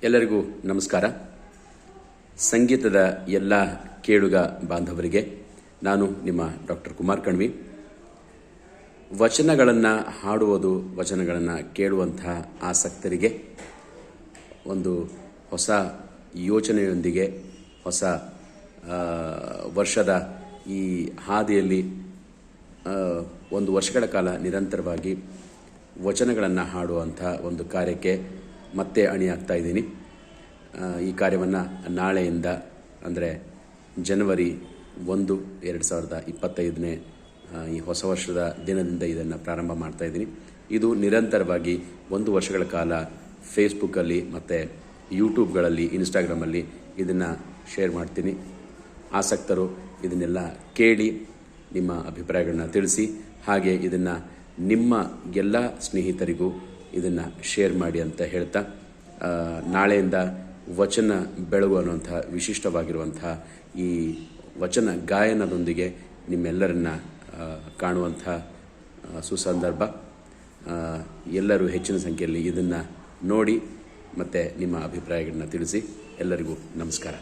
ಎಲ್ಲರಿಗೂ ನಮಸ್ಕಾರ. ಸಂಗೀತದ ಎಲ್ಲ ಕೇಳುಗ ಬಾಂಧವರಿಗೆ ನಾನು ನಿಮ್ಮ ಡಾಕ್ಟರ್ ಕುಮಾರ್ ಕಣ್ವಿ. ವಚನಗಳನ್ನು ಹಾಡುವುದು, ವಚನಗಳನ್ನು ಕೇಳುವಂತಹ ಆಸಕ್ತರಿಗೆ ಒಂದು ಹೊಸ ಯೋಚನೆಯೊಂದಿಗೆ ಹೊಸ ವರ್ಷದ ಈ ಹಾದಿಯಲ್ಲಿ ಒಂದು ವರ್ಷಗಳ ಕಾಲ ನಿರಂತರವಾಗಿ ವಚನಗಳನ್ನು ಹಾಡುವಂಥ ಒಂದು ಕಾರ್ಯಕ್ಕೆ ಮತ್ತೆ ಅಣಿಯಾಗ್ತಾ ಇದ್ದೀನಿ. ಈ ಕಾರ್ಯವನ್ನು ನಾಳೆಯಿಂದ ಅಂದರೆ ಜನವರಿ 1, 2025 ಈ ಹೊಸ ವರ್ಷದ ದಿನದಿಂದ ಇದನ್ನು ಪ್ರಾರಂಭ ಮಾಡ್ತಾ ಇದ್ದೀನಿ. ಇದು ನಿರಂತರವಾಗಿ 1 ವರ್ಷಗಳ ಕಾಲ ಫೇಸ್ಬುಕ್ಕಲ್ಲಿ ಮತ್ತು ಯೂಟ್ಯೂಬ್ಗಳಲ್ಲಿ, ಇನ್ಸ್ಟಾಗ್ರಾಮಲ್ಲಿ ಇದನ್ನು ಶೇರ್ ಮಾಡ್ತೀನಿ. ಆಸಕ್ತರು ಇದನ್ನೆಲ್ಲ ಕೇಳಿ ನಿಮ್ಮ ಅಭಿಪ್ರಾಯಗಳನ್ನ ತಿಳಿಸಿ, ಹಾಗೆ ಇದನ್ನು ನಿಮ್ಮ ಎಲ್ಲ ಸ್ನೇಹಿತರಿಗೂ ಇದನ್ನು ಶೇರ್ ಮಾಡಿ ಅಂತ ಹೇಳ್ತಾ, ನಾಳೆಯಿಂದ ವಚನ ಬೆಳಗು ಅನ್ನುವಂಥ ವಿಶಿಷ್ಟವಾಗಿರುವಂಥ ಈ ವಚನ ಗಾಯನದೊಂದಿಗೆ ನಿಮ್ಮೆಲ್ಲರನ್ನ ಕಾಣುವಂಥ ಸುಸಂದರ್ಭ. ಎಲ್ಲರೂ ಹೆಚ್ಚಿನ ಸಂಖ್ಯೆಯಲ್ಲಿ ಇದನ್ನು ನೋಡಿ ಮತ್ತು ನಿಮ್ಮ ಅಭಿಪ್ರಾಯಗಳನ್ನ ತಿಳಿಸಿ. ಎಲ್ಲರಿಗೂ ನಮಸ್ಕಾರ.